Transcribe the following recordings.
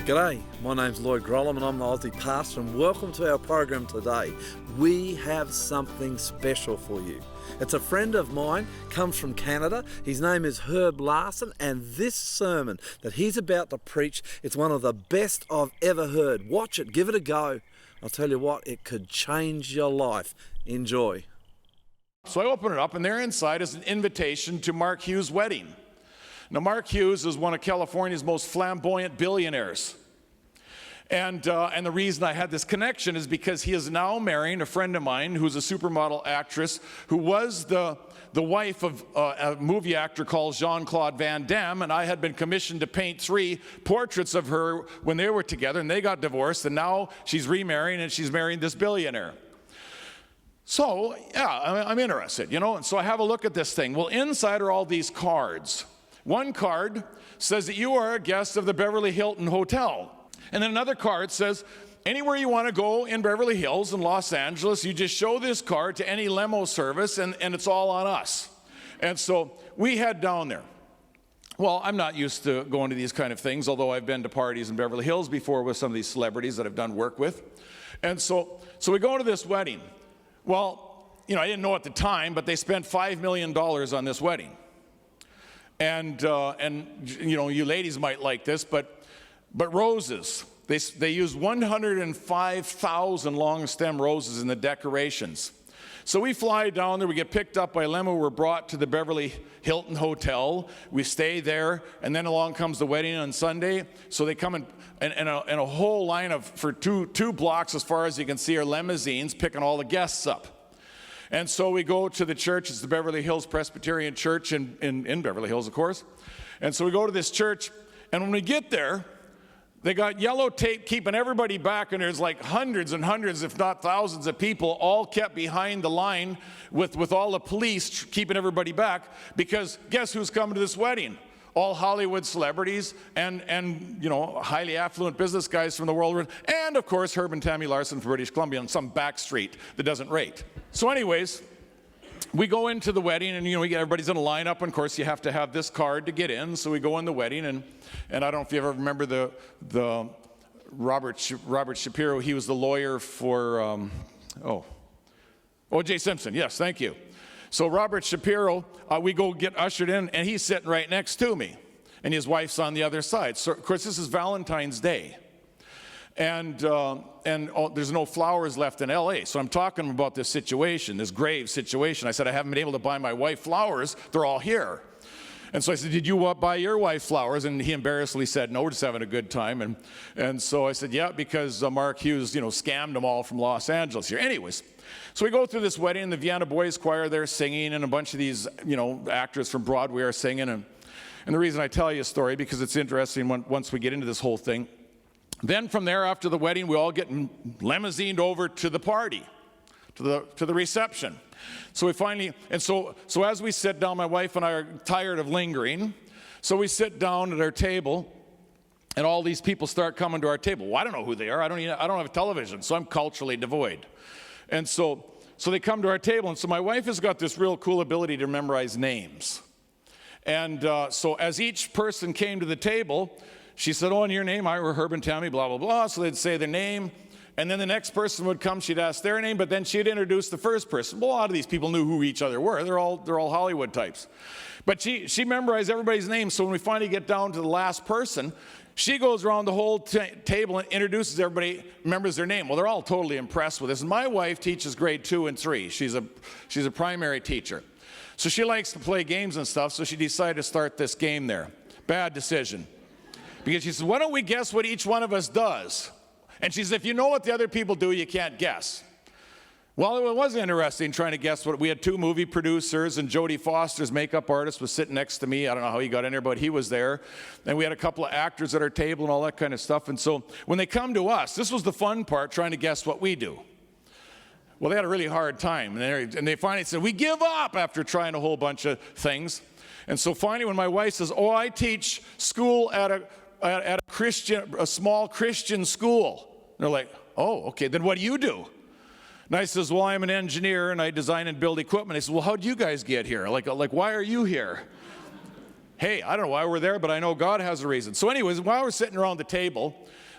G'day, my name's Lloyd Grollum and I'm the Aussie Pastor, and welcome to our program today. We have something special for you. It's a friend of mine, comes from Canada. His name is Herb Larson, and this sermon that he's about to preach, it's one of the best I've ever heard. Watch it, give it a go. I'll tell you what, it could change your life. Enjoy. So I open it up, and there inside is an invitation to Mark Hughes' wedding. Now, Mark Hughes is one of California's most flamboyant billionaires. And the reason I had this connection is because he is now marrying a friend of mine who's a supermodel actress who was the wife of a movie actor called Jean-Claude Van Damme, and I had been commissioned to paint 3 portraits of her when they were together, and they got divorced, and now she's remarrying, and she's marrying this billionaire. So, yeah, I'm interested, you know, and so I have a look at this thing. Well, inside are all these cards. One card says that you are a guest of the Beverly Hilton Hotel. And then another card says, anywhere you want to go in Beverly Hills in Los Angeles, you just show this card to any limo service, and it's all on us. And so we head down there. Well, I'm not used to going to these kind of things, although I've been to parties in Beverly Hills before with some of these celebrities that I've done work with. And so we go to this wedding. Well, you know, I didn't know at the time, but they spent $5 million on this wedding. And you know, you ladies might like this, but roses. They used 105,000 long stem roses in the decorations. So we fly down there, we get picked up by limo, we're brought to the Beverly Hilton Hotel, we stay there, and then along comes the wedding on Sunday. So they come in a whole line of, for two blocks as far as you can see, are limousines picking all the guests up. And so we go to the church. It's the Beverly Hills Presbyterian Church in Beverly Hills, of course. And so we go to this church, and when we get there, they got yellow tape keeping everybody back, and there's like hundreds and hundreds, if not thousands of people all kept behind the line with all the police keeping everybody back, because guess who's coming to this wedding? All Hollywood celebrities and you know, highly affluent business guys from the world, and of course Herb and Tammy Larson from British Columbia on some back street that doesn't rate. So anyways, we go into the wedding, and you know, everybody's in a lineup, and of course you have to have this card to get in. So we go in the wedding, and I don't know if you ever remember the Robert Shapiro. He was the lawyer for O.J. Simpson. Yes, thank you. So Robert Shapiro, we go get ushered in, and he's sitting right next to me, and his wife's on the other side. So of course this is Valentine's Day, and there's no flowers left in L.A. So I'm talking about this situation, this grave situation. I said, I haven't been able to buy my wife flowers. They're all here. And so I said, did you buy your wife flowers? And he embarrassedly said, no, we're just having a good time. And so I said, yeah, because Mark Hughes, you know, scammed them all from Los Angeles here. Anyways, so we go through this wedding, and the Vienna Boys Choir, they're singing, and a bunch of these, you know, actors from Broadway are singing. And the reason I tell you a story, because it's interesting once we get into this whole thing. Then from there, after the wedding, we all get limousined over to the party, to the reception. So we finally, and so as we sit down, my wife and I are tired of lingering, so we sit down at our table, and all these people start coming to our table. Well, I don't know who they are. I don't have a television, so I'm culturally devoid. And so they come to our table, and so my wife has got this real cool ability to memorize names. And so as each person came to the table, she said, oh, and your name? I were Herb and Tammy, blah, blah, blah. So they'd say their name. And then the next person would come, she'd ask their name, but then she'd introduce the first person. Well, a lot of these people knew who each other were. They're all Hollywood types. But she memorized everybody's name, so when we finally get down to the last person, she goes around the whole table and introduces everybody, remembers their name. Well, they're all totally impressed with this. And my wife teaches grade 2 and 3. She's a primary teacher. So she likes to play games and stuff, so she decided to start this game there. Bad decision. Because she said, why don't we guess what each one of us does? And she said, if you know what the other people do, you can't guess. Well, it was interesting trying to guess what. We had 2 movie producers, and Jodie Foster's makeup artist was sitting next to me. I don't know how he got in there, but he was there. And we had a couple of actors at our table and all that kind of stuff. And so when they come to us, this was the fun part, trying to guess what we do. Well, they had a really hard time. And they finally said, we give up, after trying a whole bunch of things. And so finally when my wife says, oh, I teach school at a small Christian school. And they're like, oh, okay, then what do you do? And I says, well, I'm an engineer, and I design and build equipment. I said, well, how'd you guys get here? Like, why are you here? hey, I don't know why we're there, but I know God has a reason. So anyways, while we're sitting around the table,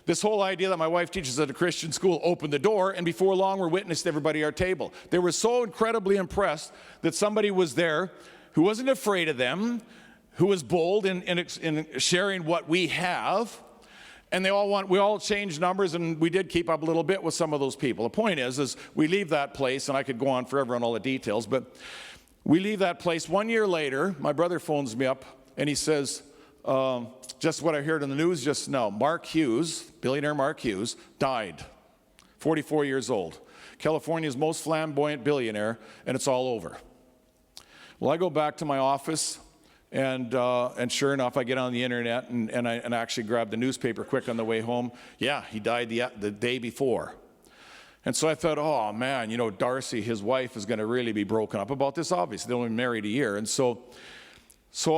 this whole idea that my wife teaches at a Christian school opened the door, and before long we're witnessed everybody at our table. They were so incredibly impressed that somebody was there who wasn't afraid of them, who was bold in sharing what we have. And we all changed numbers, and we did keep up a little bit with some of those people. The point is we leave that place, and I could go on forever on all the details, but we leave that place. 1 year later, my brother phones me up, and he says, just what I heard in the news just now, Mark Hughes, billionaire Mark Hughes, died, 44 years old. California's most flamboyant billionaire, and it's all over. Well, I go back to my office, and sure enough, I get on the internet and I actually grab the newspaper quick on the way home. Yeah, he died the day before. And so I thought, oh man, Darcy, his wife, is going to really be broken up about this. Obviously, they only been married a year. And so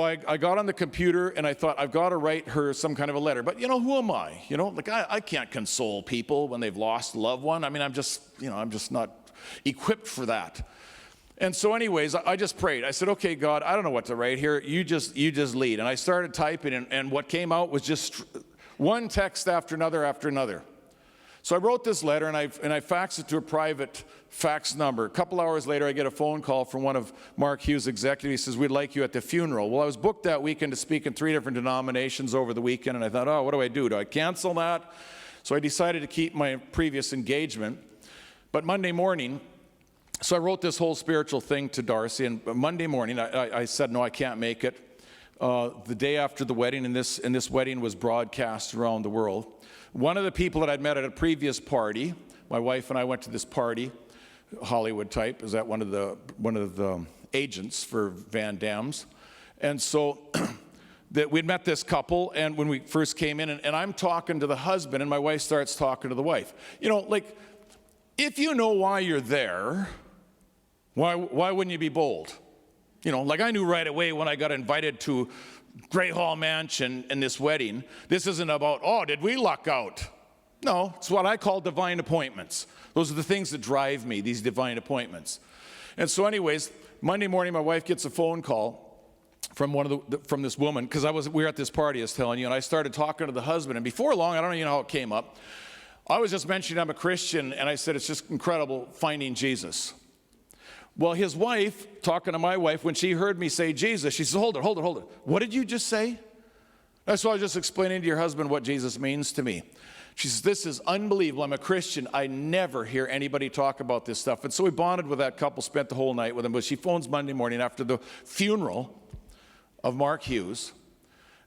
I got on the computer and I thought, I've got to write her some kind of a letter. But who am I? I can't console people when they've lost a loved one. I mean, I'm just not equipped for that. And so anyways, I just prayed. I said, okay, God, I don't know what to write here. You just lead. And I started typing, and what came out was just one text after another. So I wrote this letter, and I faxed it to a private fax number. A couple hours later, I get a phone call from one of Mark Hughes' executives. He says, we'd like you at the funeral. Well, I was booked that weekend to speak in 3 different denominations over the weekend, and I thought, oh, what do? Do I cancel that? So I decided to keep my previous engagement. But Monday morning, so I wrote this whole spiritual thing to Darcy, and Monday morning I said, no, I can't make it. The day after the wedding, and this wedding was broadcast around the world. One of the people that I'd met at a previous party, my wife and I went to this party, Hollywood type, is that one of the agents for Van Damme's. And so we'd met this couple, and when we first came in, and I'm talking to the husband, and my wife starts talking to the wife. If you know why you're there, why wouldn't you be bold? I knew right away when I got invited to Great Hall Mansion and this wedding, this isn't about, oh, did we luck out? No, it's what I call divine appointments. Those are the things that drive me, these divine appointments. And so anyways, Monday morning, my wife gets a phone call from this woman, because we were at this party, I was telling you, and I started talking to the husband, and before long, I don't even know how it came up, I was just mentioning I'm a Christian, and I said, it's just incredible finding Jesus. Well, his wife, talking to my wife, when she heard me say Jesus, she said, hold it. What did you just say? So I was just explaining to your husband what Jesus means to me. She says, this is unbelievable. I'm a Christian. I never hear anybody talk about this stuff. And so we bonded with that couple, spent the whole night with them. But she phones Monday morning after the funeral of Mark Hughes.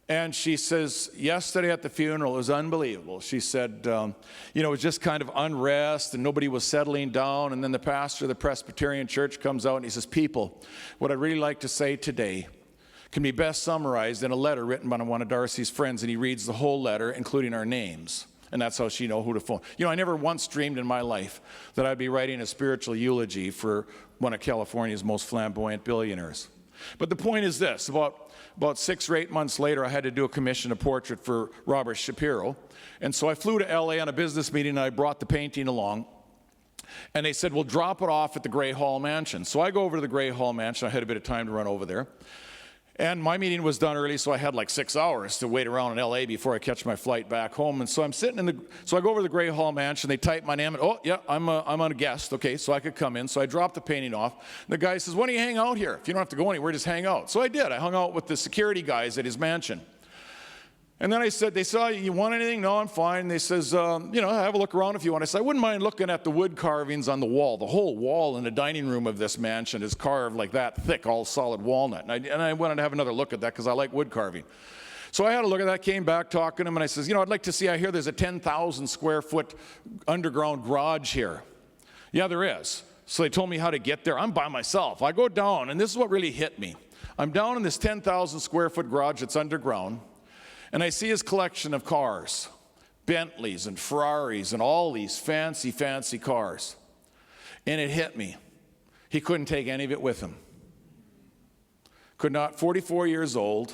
And she says, yesterday at the funeral, it was unbelievable. She said, it was just kind of unrest and nobody was settling down. And then the pastor of the Presbyterian church comes out and he says, people, what I'd really like to say today can be best summarized in a letter written by one of Darcy's friends. And he reads the whole letter, including our names. And that's how she knows who to phone. I never once dreamed in my life that I'd be writing a spiritual eulogy for one of California's most flamboyant billionaires. But the point is this, about 6 or 8 months later, I had to do a commission, a portrait for Robert Shapiro. And so I flew to LA on a business meeting, and I brought the painting along. And they said, well, drop it off at the Great Hall Mansion. So I go over to the Great Hall Mansion. I had a bit of time to run over there. And my meeting was done early, so I had like 6 hours to wait around in LA before I catch my flight back home. And so I'm sitting so I go over to the Great Hall Mansion, they type my name, and oh, yeah, I'm on a guest, okay, so I could come in. So I dropped the painting off. And the guy says, why don't you hang out here? If you don't have to go anywhere, just hang out. So I did. I hung out with the security guys at his mansion. And then they saw, you want anything? No, I'm fine. They says, have a look around if you want. I said, I wouldn't mind looking at the wood carvings on the wall. The whole wall in the dining room of this mansion is carved like that thick, all solid walnut. And I wanted to have another look at that because I like wood carving. So I had a look at that, came back talking to him, and I says, I'd like to see, I hear there's a 10,000 square foot underground garage here. Yeah, there is. So they told me how to get there. I'm by myself. I go down, and this is what really hit me. I'm down in this 10,000 square foot garage that's underground. And I see his collection of cars, Bentleys and Ferraris and all these fancy, fancy cars. And it hit me. He couldn't take any of it with him. Could not, 44 years old,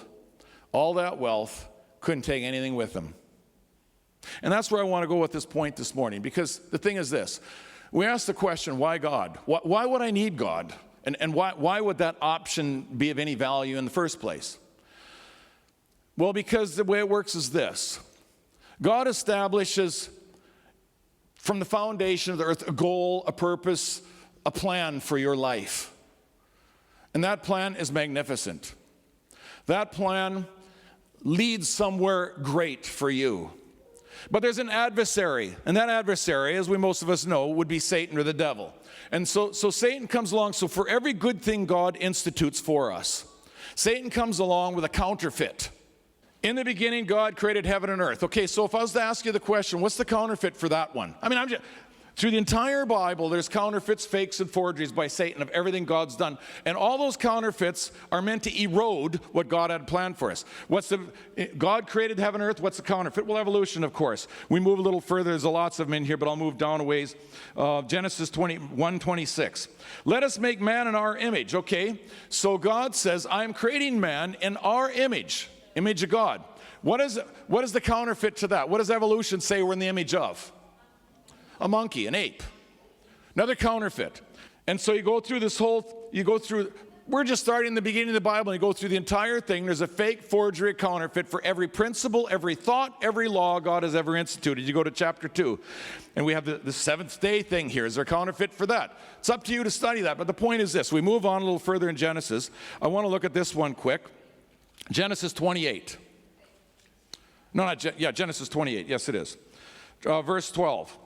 all that wealth, couldn't take anything with him. And that's where I want to go with this point this morning, because the thing is this. We ask the question, why God? Why would I need God? And why would that option be of any value in the first place? Well, because the way it works is this. God establishes from the foundation of the earth a goal, a purpose, a plan for your life. And that plan is magnificent. That plan leads somewhere great for you. But there's an adversary, and that adversary, as most of us know, would be Satan or the devil. And so Satan comes along. So for every good thing God institutes for us, Satan comes along with a counterfeit. In the beginning, God created heaven and earth. Okay, so if I was to ask you the question, what's the counterfeit for that one? I mean, through the entire Bible, there's counterfeits, fakes, and forgeries by Satan of everything God's done. And all those counterfeits are meant to erode what God had planned for us. God created heaven and earth. What's the counterfeit? Well, evolution, of course. We move a little further. There's lots of them in here, but I'll move down a ways. Genesis 21:26. Let us make man in our image. Okay, so God says, I'm creating man in our image of God. What is the counterfeit to that? What does evolution say we're in the image of? A monkey, an ape. Another counterfeit. And so you go through we're just starting in the beginning of the Bible, and you go through the entire thing. There's a fake, forgery, counterfeit for every principle, every thought, every law God has ever instituted. You go to chapter 2, and we have the seventh day thing here. Is there a counterfeit for that? It's up to you to study that. But the point is this. We move on a little further in Genesis. I want to look at this one quick. Genesis 28. Genesis 28. Yes, it is. Verse 12.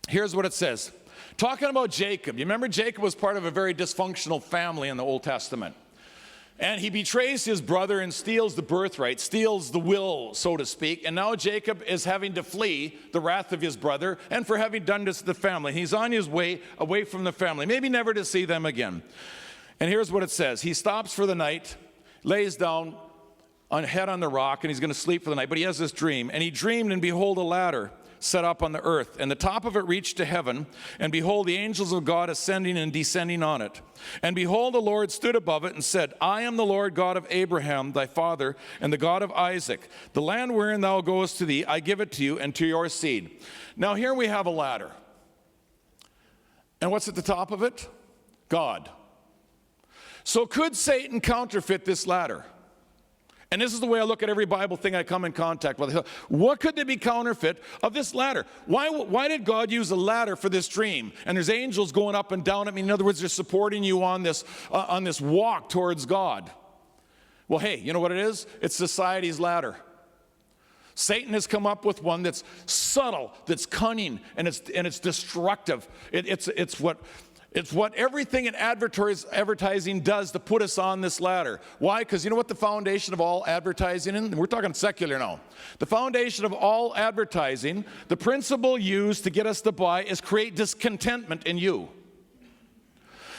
Here's what it says. Talking about Jacob. You remember Jacob was part of a very dysfunctional family in the Old Testament. And he betrays his brother and steals the birthright, steals the will, so to speak. And now Jacob is having to flee the wrath of his brother and for having done this to the family. He's on his way away from the family, maybe never to see them again. And here's what it says. He stops for the night, lays down head on the rock, and he's going to sleep for the night. But he has this dream. And he dreamed, and behold, a ladder set up on the earth, and the top of it reached to heaven, and behold, the angels of God ascending and descending on it. And behold, the Lord stood above it and said, I am the Lord God of Abraham, thy father, and the God of Isaac. The land wherein thou goest to thee, I give it to you and to your seed. Now here we have a ladder. And what's at the top of it? God. So could Satan counterfeit this ladder? And this is the way I look at every Bible thing I come in contact with. What could there be counterfeit of this ladder? Why did God use a ladder for this dream? And there's angels going up and down. I mean, in other words, they're supporting you on this walk towards God. Well, hey, you know what it is? It's society's ladder. Satan has come up with one that's subtle, that's cunning, and it's destructive. It's what everything in advertising does to put us on this ladder. Why? Because you know what the foundation of all advertising is? We're talking secular now. The foundation of all advertising, the principle used to get us to buy is create discontentment in you.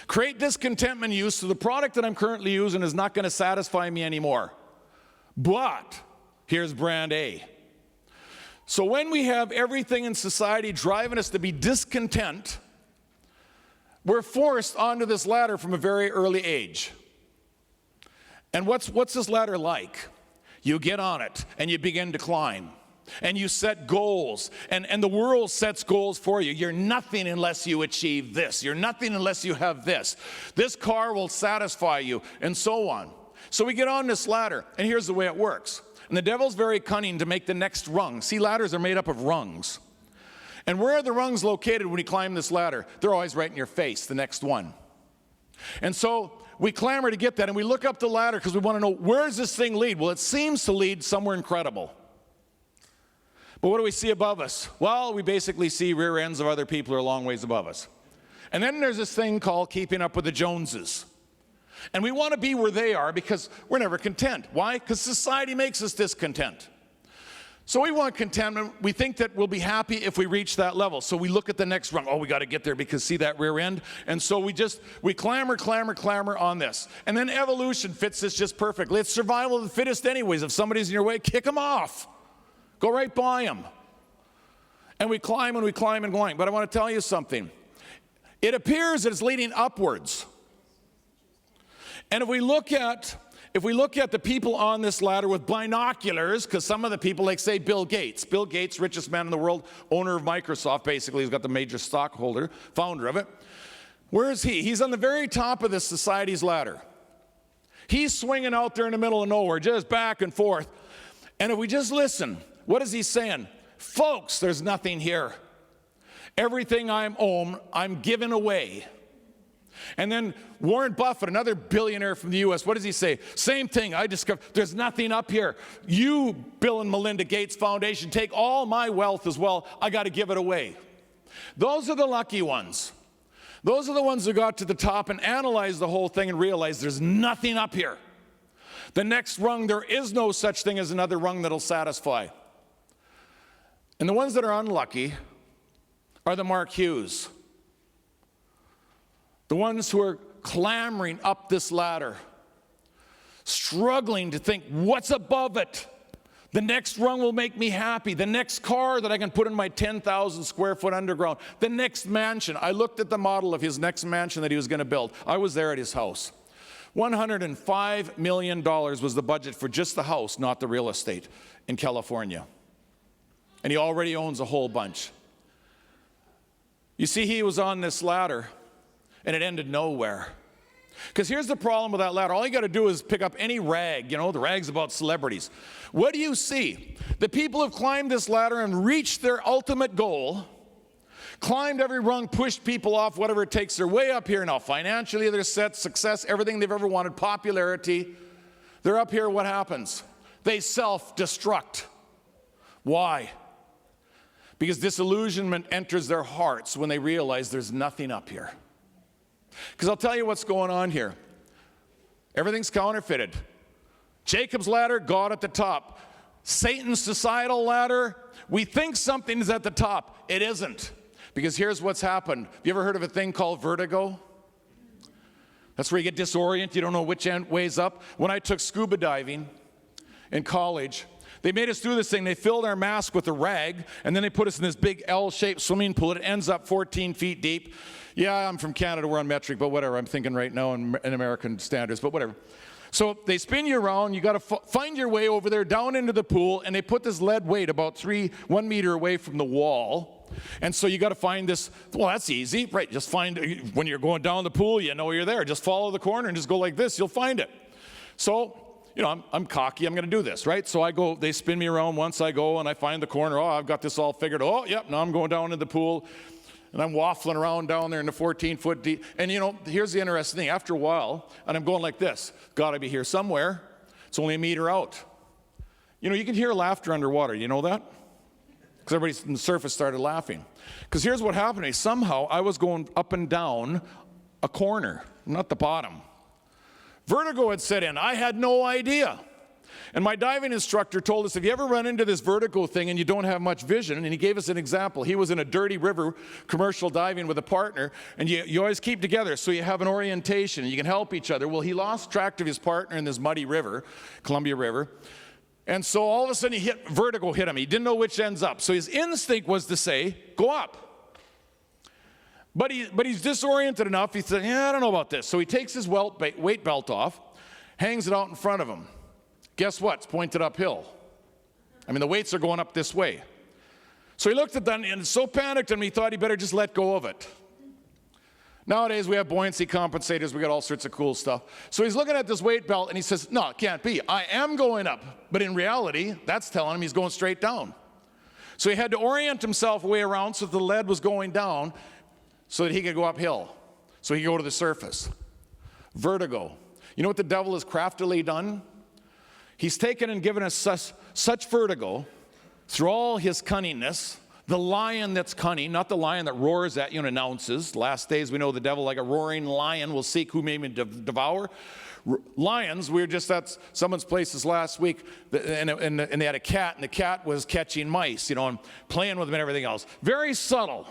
Create discontentment in you, so the product that I'm currently using is not going to satisfy me anymore. But here's brand A. So when we have everything in society driving us to be discontent, we're forced onto this ladder from a very early age. And what's this ladder like? You get on it and you begin to climb. And you set goals. And the world sets goals for you. You're nothing unless you achieve this. You're nothing unless you have this. This car will satisfy you, and so on. So we get on this ladder, and here's the way it works. And the devil's very cunning to make the next rung. See, ladders are made up of rungs. And where are the rungs located when you climb this ladder? They're always right in your face, the next one. And so we clamor to get that, and we look up the ladder because we want to know, where does this thing lead? Well, it seems to lead somewhere incredible. But what do we see above us? Well, we basically see rear ends of other people who are a long ways above us. And then there's this thing called keeping up with the Joneses. And we want to be where they are because we're never content. Why? Because society makes us discontent. So we want contentment. We think that we'll be happy if we reach that level. So we look at the next rung. Oh, we got to get there because see that rear end? And so we clamor on this. And then evolution fits this just perfectly. It's survival of the fittest anyways. If somebody's in your way, kick them off. Go right by them. And we climb and climb. But I want to tell you something. It appears that it's leading upwards. And if we look at the people on this ladder with binoculars, because some of the people, like say Bill Gates, richest man in the world, owner of Microsoft, basically, he's got the major stockholder, founder of it. Where is he? He's on the very top of this society's ladder. He's swinging out there in the middle of nowhere, just back and forth. And if we just listen, what is he saying? Folks, there's nothing here. Everything I own, I'm giving away. And then Warren Buffett, another billionaire from the U.S., what does he say? Same thing. I discovered there's nothing up here. You, Bill and Melinda Gates Foundation, take all my wealth as well. I got to give it away. Those are the lucky ones. Those are the ones who got to the top and analyzed the whole thing and realized there's nothing up here. The next rung, there is no such thing as another rung that'll satisfy. And the ones that are unlucky are the Mark Hughes. The ones who are clambering up this ladder, struggling to think, what's above it? The next rung will make me happy. The next car that I can put in my 10,000 square foot underground. The next mansion. I looked at the model of his next mansion that he was going to build. I was there at his house. $105 million was the budget for just the house, not the real estate, in California. And he already owns a whole bunch. You see, he was on this ladder, and it ended nowhere. Because here's the problem with that ladder. All you got to do is pick up any rag, the rag's about celebrities. What do you see? The people have climbed this ladder and reached their ultimate goal, climbed every rung, pushed people off, whatever it takes. They're way up here now. Financially, they're set, success, everything they've ever wanted, popularity. They're up here, what happens? They self-destruct. Why? Because disillusionment enters their hearts when they realize there's nothing up here. Because I'll tell you what's going on here. Everything's counterfeited. Jacob's ladder, God at the top. Satan's societal ladder, we think something is at the top. It isn't. Because here's what's happened. Have you ever heard of a thing called vertigo? That's where you get disoriented. You don't know which end way's up. When I took scuba diving in college, they made us do this thing. They filled our mask with a rag, and then they put us in this big L-shaped swimming pool. It ends up 14 feet deep. Yeah, I'm from Canada. We're on metric, but whatever. I'm thinking right now in American standards, but whatever. So they spin you around. You got to find your way over there down into the pool, and they put this lead weight about 1 meter away from the wall. And so you got to find this. Well, that's easy, right? Just find, when you're going down the pool, you know you're there. Just follow the corner and just go like this. You'll find it. So, I'm cocky. I'm going to do this, right? So I go, they spin me around once I go, and I find the corner. Oh, I've got this all figured. Oh, yep, now I'm going down in the pool. And I'm waffling around down there in the 14-foot deep. And here's the interesting thing. After a while, and I'm going like this. Got to be here somewhere. It's only a meter out. You can hear laughter underwater. You know that? Because everybody on the surface started laughing. Because here's what happened to me. Somehow, I was going up and down a corner, not the bottom. Vertigo had set in. I had no idea. And my diving instructor told us, if you ever run into this vertigo thing and you don't have much vision, and he gave us an example. He was in a dirty river, commercial diving with a partner, and you always keep together so you have an orientation and you can help each other. Well, he lost track of his partner in this muddy river, Columbia River, and so all of a sudden vertigo hit him. He didn't know which end's up. So his instinct was to say, go up. But he's disoriented enough, he said, I don't know about this. So he takes his weight belt off, hangs it out in front of him. Guess what? It's pointed uphill. The weights are going up this way. So he looked at that and so panicked and he thought he better just let go of it. Nowadays we have buoyancy compensators. We got all sorts of cool stuff. So he's looking at this weight belt and he says, no, it can't be. I am going up. But in reality, that's telling him he's going straight down. So he had to orient himself way around so the lead was going down so that he could go uphill. So he could go to the surface. Vertigo. You know what the devil has craftily done? He's taken and given us such vertigo through all his cunningness. The lion that's cunning, not the lion that roars at you and announces. Last days we know the devil like a roaring lion will seek whom he may devour. Lions, we were just at someone's place this last week, and they had a cat, and the cat was catching mice, and playing with them and everything else. Very subtle.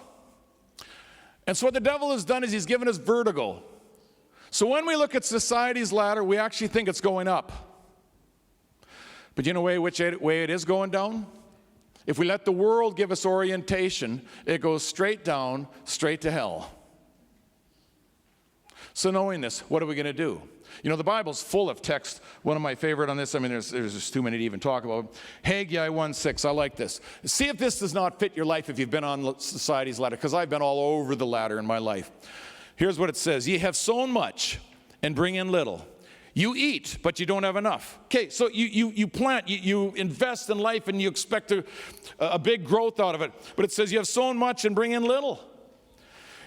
And so what the devil has done is he's given us vertigo. So when we look at society's ladder, we actually think it's going up. But you know which way it is going down? If we let the world give us orientation, it goes straight down, straight to hell. So knowing this, what are we going to do? The Bible's full of text. One of my favorite on this, there's just too many to even talk about. Haggai 1:6, I like this. See if this does not fit your life if you've been on society's ladder, because I've been all over the ladder in my life. Here's what it says. Ye have sown much and bring in little. You eat, but you don't have enough. Okay, so you plant, you invest in life, and you expect a big growth out of it. But it says you have sown much and bring in little.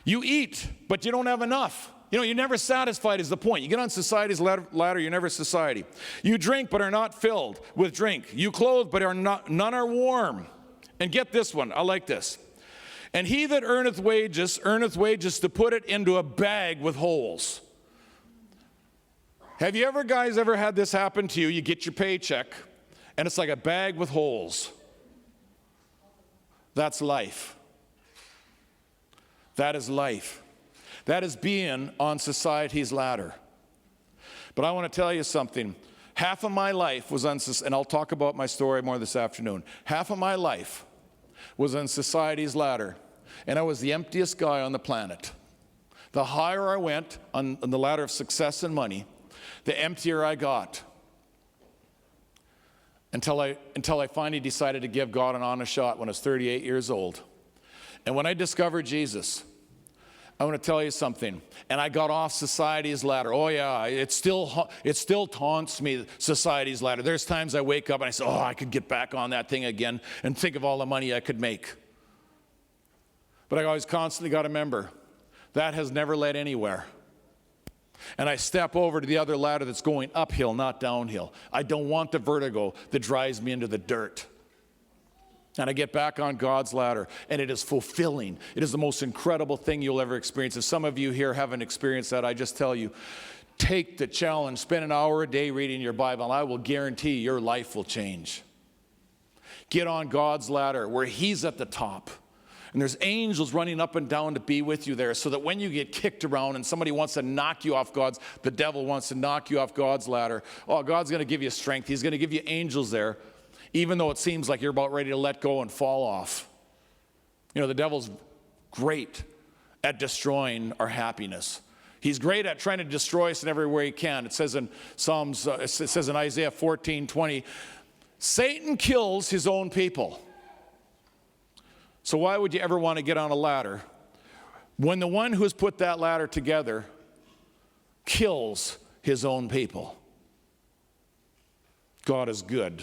You eat, but you don't have enough. You know, you're never satisfied is the point. You get on society's ladder, you're never society. You drink, but are not filled with drink. You clothe, but none are warm. And get this one, I like this. And he that earneth wages to put it into a bag with holes. Have you ever had this happen to you? You get your paycheck, and it's like a bag with holes. That's life. That is life. That is being on society's ladder. But I want to tell you something. Half of my life was on, and I'll talk about my story more this afternoon. Half of my life was on society's ladder, and I was the emptiest guy on the planet. The higher I went on the ladder of success and money, the emptier I got, until I finally decided to give God an honest shot when I was 38 years old. And when I discovered Jesus, I want to tell you something, and I got off society's ladder. Oh yeah, it still taunts me, society's ladder. There's times I wake up and I say, oh, I could get back on that thing again and think of all the money I could make. But I always constantly got to remember, that has never led anywhere. And I step over to the other ladder that's going uphill, not downhill. I don't want the vertigo that drives me into the dirt. And I get back on God's ladder, and it is fulfilling. It is the most incredible thing you'll ever experience. If some of you here haven't experienced that, I just tell you, take the challenge. Spend an hour a day reading your Bible, and I will guarantee your life will change. Get on God's ladder where He's at the top. And there's angels running up and down to be with you there, so that when you get kicked around and somebody wants to knock you off the devil wants to knock you off God's ladder, oh, God's going to give you strength. He's going to give you angels there, even though it seems like you're about ready to let go and fall off. You know, the devil's great at destroying our happiness. He's great at trying to destroy us in every way he can. It says in it says in Isaiah 14:20, Satan kills his own people. So why would you ever want to get on a ladder when the one who has put that ladder together kills his own people? God is good.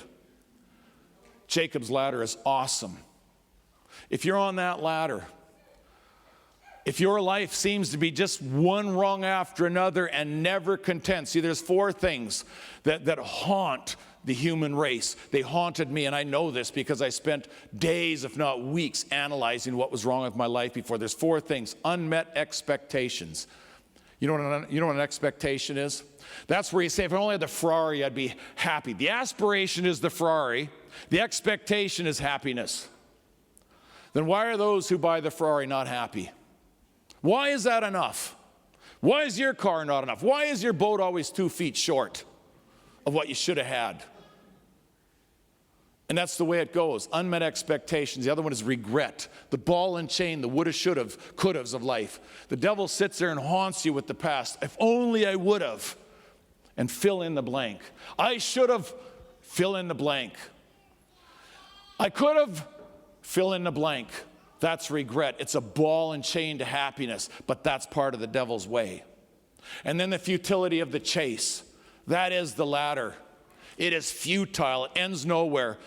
Jacob's ladder is awesome. If you're on that ladder, if your life seems to be just one rung after another and never content. See, there's four things that haunt the human race. They haunted me, and I know this because I spent days, if not weeks, analyzing what was wrong with my life before. There's four things. Unmet expectations. You know what an expectation is? That's where you say, if I only had the Ferrari, I'd be happy. The aspiration is the Ferrari. The expectation is happiness. Then why are those who buy the Ferrari not happy? Why is that enough? Why is your car not enough? Why is your boat always 2 feet short of what you should have had? And that's the way it goes. Unmet expectations. The other one is regret. The ball and chain, the woulda, shoulda, couldas of life. The devil sits there and haunts you with the past. If only I would have. And fill in the blank. I should have. Fill in the blank. I could have. Fill in the blank. That's regret. It's a ball and chain to happiness, but that's part of the devil's way. And then the futility of the chase. That is the ladder. It is futile. It ends nowhere.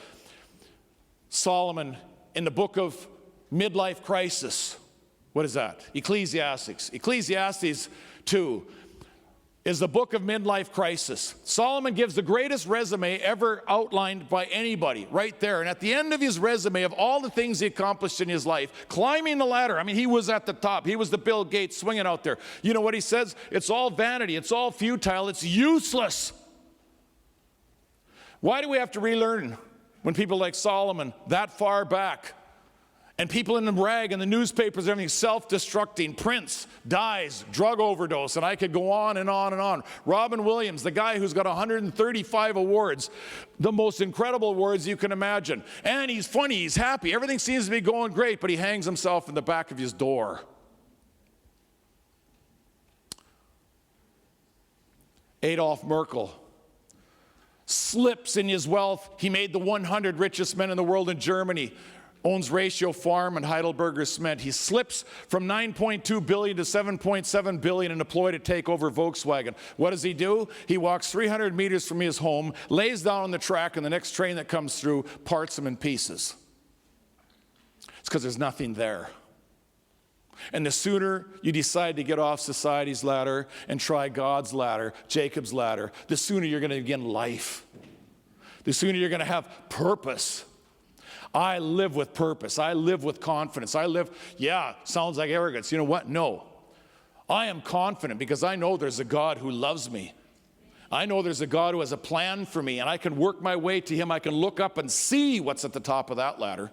Solomon, in the book of midlife crisis, what is that? Ecclesiastes. Ecclesiastes 2 is the book of midlife crisis. Solomon gives the greatest resume ever outlined by anybody right there. And at the end of his resume of all the things he accomplished in his life, climbing the ladder, I mean, he was at the top. He was the Bill Gates swinging out there. You know what he says? It's all vanity. It's all futile. It's useless. Why do we have to relearn when people like Solomon that far back and people in the rag and the newspapers, everything self-destructing, Prince dies, drug overdose, and I could go on and on and on. Robin Williams, the guy who's got 135 awards, the most incredible awards you can imagine. And he's funny, he's happy, everything seems to be going great, but he hangs himself in the back of his door. Adolf Merkel slips in his wealth. He made the 100 richest men in the world in Germany owns Ratio Farm and Heidelberger Cement. He slips from $9.2 billion to $7.7 billion in a ploy to take over Volkswagen. What does he do? He walks 300 meters from his home, lays down on the track, and the next train that comes through parts him in pieces. It's because there's nothing there. And the sooner you decide to get off society's ladder and try God's ladder, Jacob's ladder, the sooner you're going to begin life. The sooner you're going to have purpose. I live with purpose. I live with confidence. Sounds like arrogance. You know what? No. I am confident because I know there's a God who loves me. I know there's a God who has a plan for me, and I can work my way to him. I can look up and see what's at the top of that ladder.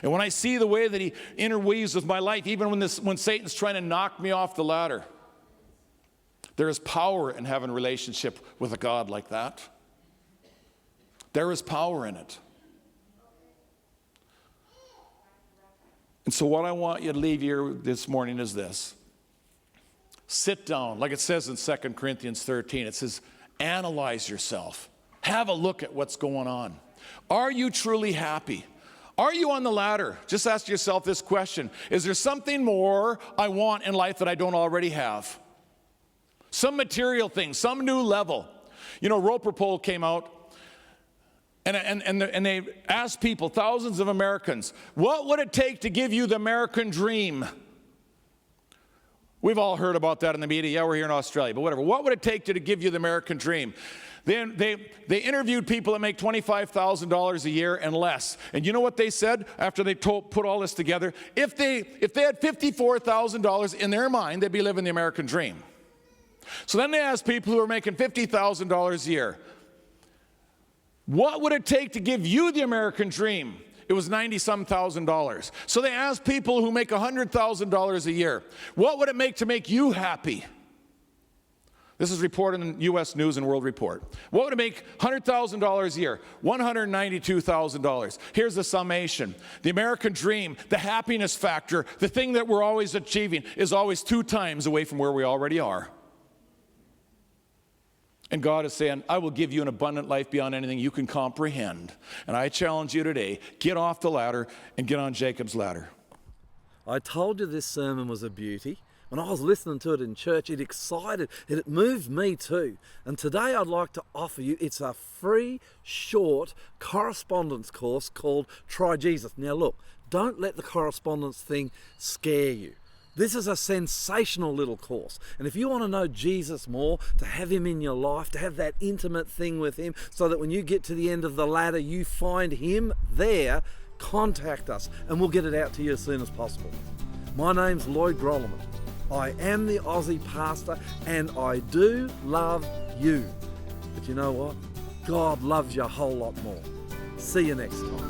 And when I see the way that he interweaves with my life, even when Satan's trying to knock me off the ladder, there is power in having a relationship with a God like that. There is power in it. And so what I want you to leave here this morning is this. Sit down, like it says in 2 Corinthians 13. It says, analyze yourself. Have a look at what's going on. Are you truly happy? Are you on the ladder? Just ask yourself this question. Is there something more I want in life that I don't already have? Some material thing, some new level. You know, Roper Poll came out, and they asked people, thousands of Americans, what would it take to give you the American dream? We've all heard about that in the media. Yeah, we're here in Australia, but whatever. What would it take to give you the American dream? Then they interviewed people that make $25,000 a year and less. And you know what they said after they put all this together? If they had $54,000 in their mind, they'd be living the American dream. So then they asked people who are making $50,000 a year, what would it take to give you the American dream? It was $90-some thousand. So they asked people who make $100,000 a year, what would it make to make you happy? This is reported in U.S. News and World Report. What would it make $100,000 a year? $192,000. Here's the summation. The American dream, the happiness factor, the thing that we're always achieving is always 2 times away from where we already are. And God is saying, I will give you an abundant life beyond anything you can comprehend. And I challenge you today, get off the ladder and get on Jacob's ladder. I told you this sermon was a beauty. When I was listening to it in church, it excited, it moved me too. And today I'd like to offer you, it's a free, short correspondence course called Try Jesus. Now look, don't let the correspondence thing scare you. This is a sensational little course. And if you want to know Jesus more, to have him in your life, to have that intimate thing with him, so that when you get to the end of the ladder, you find him there, contact us and we'll get it out to you as soon as possible. My name's Lloyd Grolleman. I am the Aussie pastor and I do love you. But you know what? God loves you a whole lot more. See you next time.